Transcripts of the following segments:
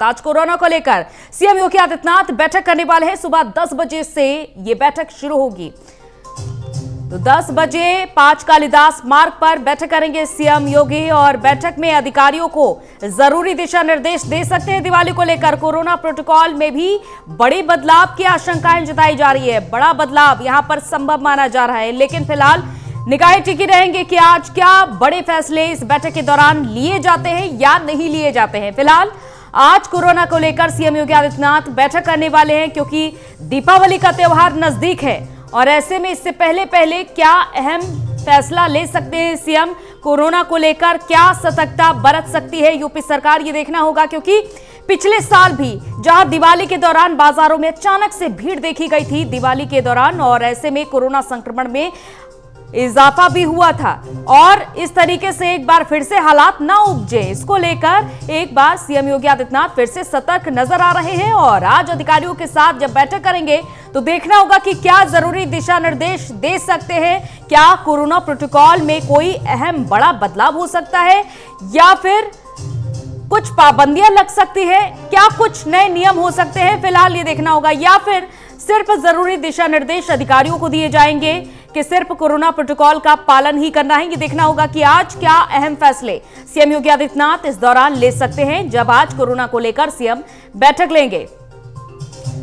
आज कोरोना को लेकर सीएम योगी आदित्यनाथ बैठक करने वाले हैं। सुबह 10 बजे से ये बैठक शुरू होगी। तो 10 बजे 5 कालिदास मार्ग पर बैठक करेंगे सीएम योगी और बैठक में अधिकारियों को जरूरी दिशा निर्देश दे सकते हैं। दिवाली को लेकर कोरोना प्रोटोकॉल में भी बड़े बदलाव की आशंकाएं जताई जा रही है। बड़ा बदलाव यहां पर संभव माना जा रहा है, लेकिन फिलहाल निगाहें टिकी रहेंगे कि आज क्या बड़े फैसले इस बैठक के दौरान लिए जाते हैं या नहीं लिए जाते हैं। फिलहाल आज कोरोना को लेकर सीएम योगी आदित्यनाथ बैठक करने वाले हैं, क्योंकि दीपावली का त्योहार नजदीक है और ऐसे में इससे पहले क्या अहम फैसला ले सकते हैं सीएम। कोरोना को लेकर क्या सतर्कता बरत सकती है यूपी सरकार, ये देखना होगा, क्योंकि पिछले साल भी जहां दिवाली के दौरान बाजारों में अचानक से भीड़ देखी गई थी दिवाली के दौरान, और ऐसे में कोरोना संक्रमण में इजाफा भी हुआ था और इस तरीके से एक बार फिर से हालात ना उपजे, इसको लेकर एक बार सीएम योगी आदित्यनाथ फिर से सतर्क नजर आ रहे हैं। और आज अधिकारियों के साथ जब बैठक करेंगे तो देखना होगा कि क्या जरूरी दिशा निर्देश दे सकते हैं, क्या कोरोना प्रोटोकॉल में कोई अहम बड़ा बदलाव हो सकता है या फिर कुछ पाबंदियां लग सकती है, क्या कुछ नए नियम हो सकते हैं। फिलहाल ये देखना होगा, या फिर सिर्फ जरूरी दिशा निर्देश अधिकारियों को दिए जाएंगे कि सिर्फ कोरोना प्रोटोकॉल का पालन ही करना है। ये देखना होगा कि आज क्या अहम फैसले सीएम योगी आदित्यनाथ इस दौरान ले सकते हैं जब आज कोरोना को लेकर सीएम बैठक लेंगे।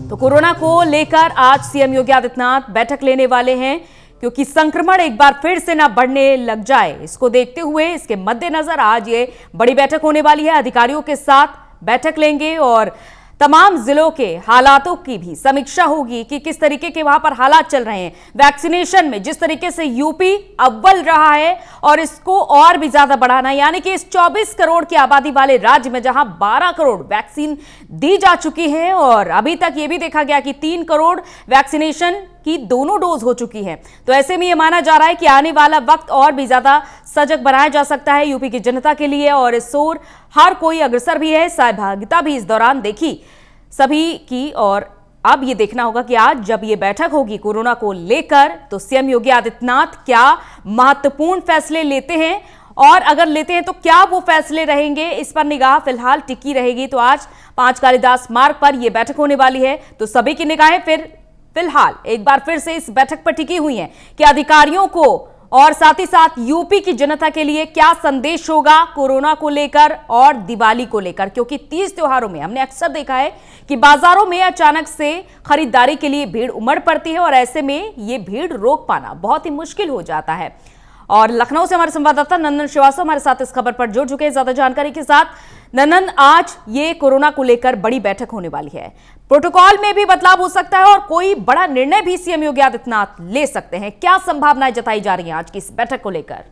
तो कोरोना को लेकर आज सीएम योगी आदित्यनाथ बैठक लेने वाले हैं, क्योंकि संक्रमण एक बार फिर से ना बढ़ने लग जाए, इसको देखते हुए इसके मद्देनजर आज ये बड़ी बैठक होने वाली है। अधिकारियों के साथ बैठक लेंगे और तमाम जिलों के हालातों की भी समीक्षा होगी कि किस तरीके के वहां पर हालात चल रहे हैं। वैक्सीनेशन में जिस तरीके से यूपी अव्वल रहा है और इसको और भी ज्यादा बढ़ाना, यानी कि इस 24 करोड़ की आबादी वाले राज्य में जहां 12 करोड़ वैक्सीन दी जा चुकी है और अभी तक यह भी देखा गया कि 3 करोड़ वैक्सीनेशन की दोनों डोज हो चुकी है। तो ऐसे में यह माना जा रहा है कि आने वाला वक्त और भी ज्यादा सजग बनाया जा सकता है यूपी की जनता के लिए, और इस ओर हर कोई अग्रसर भी है। सहभागिता भी इस दौरान देखी सभी की, और अब ये देखना होगा कि आज जब ये बैठक होगी कोरोना को लेकर तो सीएम योगी आदित्यनाथ क्या महत्वपूर्ण फैसले लेते हैं, और अगर लेते हैं तो क्या वो फैसले रहेंगे, इस पर निगाह फिलहाल टिकी रहेगी। तो आज 5 कालिदास मार्ग पर यह बैठक होने वाली है, तो सभी की निगाहें फिलहाल एक बार फिर से इस बैठक पर टिकी हुई हैं कि अधिकारियों को और साथ ही साथ यूपी की जनता के लिए क्या संदेश होगा कोरोना को लेकर और दिवाली को लेकर, क्योंकि 30 त्योहारों में हमने अक्सर देखा है कि बाजारों में अचानक से खरीदारी के लिए भीड़ उमड़ पड़ती है और ऐसे में ये भीड़ रोक पाना बहुत ही मुश्किल हो जाता है। और लखनऊ से हमारे संवाददाता नंदन श्रीवास्तव हमारे साथ इस खबर पर जुड़ चुके हैं ज्यादा जानकारी के साथ। नंदन, आज ये कोरोना को लेकर बड़ी बैठक होने वाली है, प्रोटोकॉल में भी बदलाव हो सकता है और कोई बड़ा निर्णय भी सीएम योगी आदित्यनाथ ले सकते हैं, क्या संभावनाएं जताई जा रही हैं आज की इस बैठक को लेकर?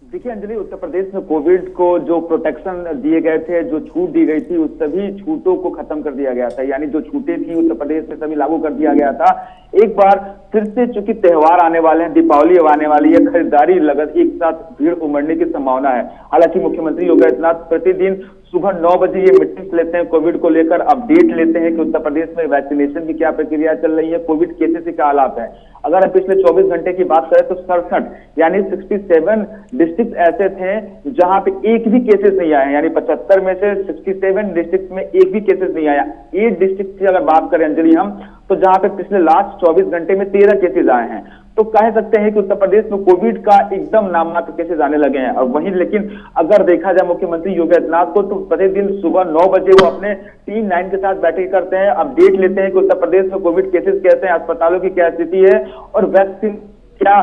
देखिए अंजलि, उत्तर प्रदेश में कोविड को जो प्रोटेक्शन दिए गए थे, जो छूट दी गई थी, उस सभी छूटों को खत्म कर दिया गया था। यानी जो छूटें थी उत्तर प्रदेश में सभी लागू कर दिया गया था। एक बार फिर से चूंकि त्योहार आने वाले हैं, दीपावली आने वाली है, खरीदारी लगत एक साथ भीड़ उमड़ने की संभावना है। हालांकि मुख्यमंत्री योगी आदित्यनाथ प्रतिदिन सुबह 9 बजे ये मीटिंग्स लेते हैं, कोविड को लेकर अपडेट लेते हैं कि उत्तर प्रदेश में वैक्सीनेशन की क्या प्रक्रिया चल रही है, कोविड केसेस के क्या हालात है। अगर हम पिछले 24 घंटे की बात करें तो 67 यानी 67 डिस्ट्रिक्ट ऐसे थे जहां पे एक भी केसेस नहीं आए, यानी 75 में से 67 डिस्ट्रिक्ट में एक भी केसेस नहीं आया। 8 डिस्ट्रिक्ट की अगर बात करें अंजलि हम, तो जहां पे पिछले लास्ट 24 घंटे में 13 केसेस आए हैं। तो कह सकते हैं कि उत्तर प्रदेश में कोविड का एकदम नाममात्र केसेस आने लगे हैं। और वहीं लेकिन अगर देखा जाए मुख्यमंत्री योगी आदित्यनाथ को, तो प्रतिदिन सुबह 9 बजे वो अपने टीम 9 के साथ बैठक करते हैं, अपडेट लेते हैं कि उत्तर प्रदेश में कोविड केसेस कैसे हैं, अस्पतालों की क्या स्थिति है और वैक्सीन क्या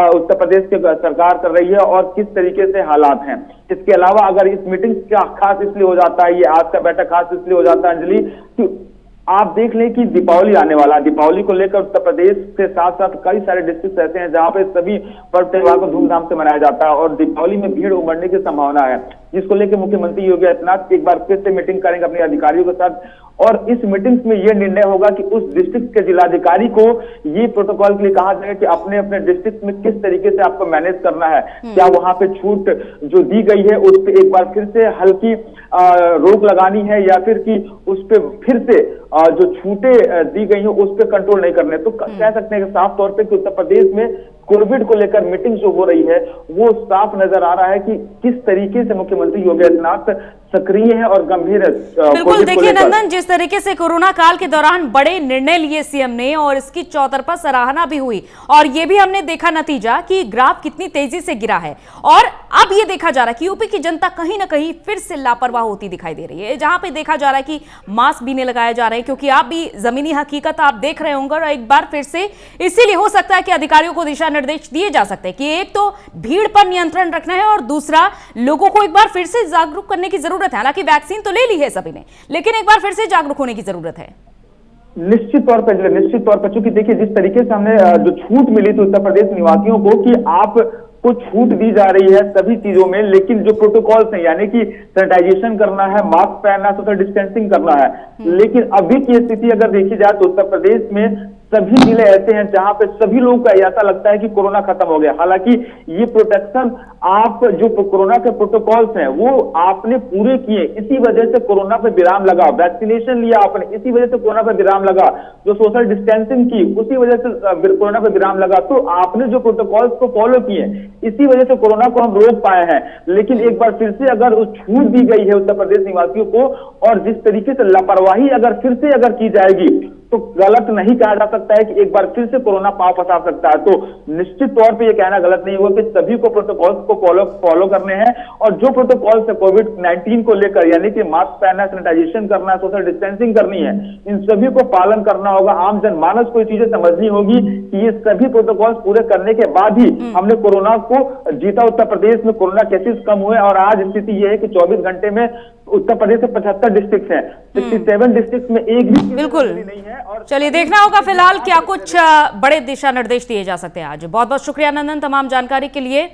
उत्तर प्रदेश की सरकार कर रही है और किस तरीके से हालात हैं। इसके अलावा अगर इस मीटिंग का खास इसलिए हो जाता है, ये आज का बैठक खास इसलिए हो जाता है अंजलि, कि आप देख लें कि दीपावली आने वाला है। दीपावली को लेकर उत्तर प्रदेश के साथ साथ कई सारे डिस्ट्रिक्ट ऐसे हैं जहां पे सभी पर्व त्योहार को धूमधाम से मनाया जाता है और दीपावली में भीड़ उमड़ने की संभावना है, जिसको लेकर मुख्यमंत्री योगी आदित्यनाथ एक बार फिर से मीटिंग करेंगे अपने अधिकारियों के साथ। और इस मीटिंग्स में यह निर्णय होगा कि उस डिस्ट्रिक्ट के जिलाधिकारी को ये प्रोटोकॉल के लिए कहा जाएगा कि अपने अपने डिस्ट्रिक्ट में किस तरीके से आपको मैनेज करना है, क्या वहां पे छूट जो दी गई है उस पर एक बार फिर से हल्की रोक लगानी है या फिर कि उस पर फिर से जो छूटें दी गई हैं उस पर कंट्रोल नहीं करने। तो कह सकते हैं कि साफ तौर पे कि उत्तर प्रदेश में कोविड को लेकर मीटिंग जो हो रही है वो साफ नजर आ रहा है कि किस तरीके से मुख्यमंत्री योगी आदित्यनाथ सक्रिय है और गंभीर है। बिल्कुल, देखिए नंदन, जिस तरीके से कोरोना काल के दौरान बड़े निर्णय लिए सीएम ने और इसकी चौतरफा सराहना भी हुई, और ये भी हमने देखा नतीजा कि ग्राफ कितनी तेजी से गिरा है। और अब ये देखा जा रहा है कि यूपी की जनता कहीं ना कहीं फिर से लापरवाह होती दिखाई दे रही है, जहां पे देखा जा रहा है कि मास्क भी नहीं लगाए जा रहे हैं, क्योंकि आप भी जमीनी हकीकत आप देख रहे होंगे। और एक बार फिर से इसीलिए हो सकता है कि अधिकारियों को दिशा निर्देश दिए जा सकते हैं कि एक तो भीड़ पर नियंत्रण रखना है और दूसरा लोगों को एक बार फिर से जागरूक करने की जरूरत है। हालांकि वैक्सीन तो ले ली है सभी ने, लेकिन एक बार फिर से जागरूक होने की जरूरत है। निश्चित तौर पर चूंकि देखिए जिस तरीके से हमने जो छूट मिली थी उत्तर प्रदेश निवासियों को कि आप को छूट दी जा रही है सभी चीजों में, लेकिन जो प्रोटोकॉल्स हैं यानी कि सैनिटाइजेशन करना है, मास्क पहनना है, सोशल डिस्टेंसिंग करना है, लेकिन अभी की स्थिति अगर देखी जाए तो उत्तर प्रदेश में सभी जिले ऐसे हैं जहां पे सभी लोगों को ऐसा लगता है कि कोरोना खत्म हो गया। हालांकि ये प्रोटेक्शन आप जो कोरोना के प्रोटोकॉल्स हैं वो आपने पूरे किए, इसी वजह से कोरोना पे विराम लगा। वैक्सीनेशन लिया आपने, इसी वजह से कोरोना पे विराम लगा। जो सोशल डिस्टेंसिंग की, उसी वजह से कोरोना पे विराम लगा। तो आपने जो प्रोटोकॉल्स को फॉलो किए, इसी वजह से कोरोना को हम रोक पाए हैं। लेकिन एक बार फिर से अगर उस छूट दी गई है उत्तर प्रदेश निवासियों को, और जिस तरीके से लापरवाही अगर फिर से अगर की जाएगी तो गलत नहीं कहा जा सकता है कि एक बार फिर से कोरोना पांव फंसा सकता है। तो निश्चित तौर पे ये कहना गलत नहीं होगा कि सभी को प्रोटोकॉल्स को फॉलो करने हैं, और जो प्रोटोकॉल्स है कोविड-19 को लेकर यानी कि मास्क पहनना, सैनिटाइजेशन करना, सोशल डिस्टेंसिंग करनी है, इन सभी को पालन करना होगा। आम जनमानस को ये चीजें समझनी होगी कि ये सभी प्रोटोकॉल्स पूरे करने के बाद ही हमने कोरोना को जीता। उत्तर प्रदेश में कोरोना केसेस कम हुए और आज स्थिति यह है कि 24 घंटे में उत्तर प्रदेश के 75 डिस्ट्रिक्ट हैं, 67 डिस्ट्रिक्ट में एक भी बिल्कुल नहीं है। और चलिए देखना होगा फिलहाल क्या कुछ बड़े दिशा निर्देश दिए जा सकते हैं आज। बहुत बहुत शुक्रिया नंदन तमाम जानकारी के लिए।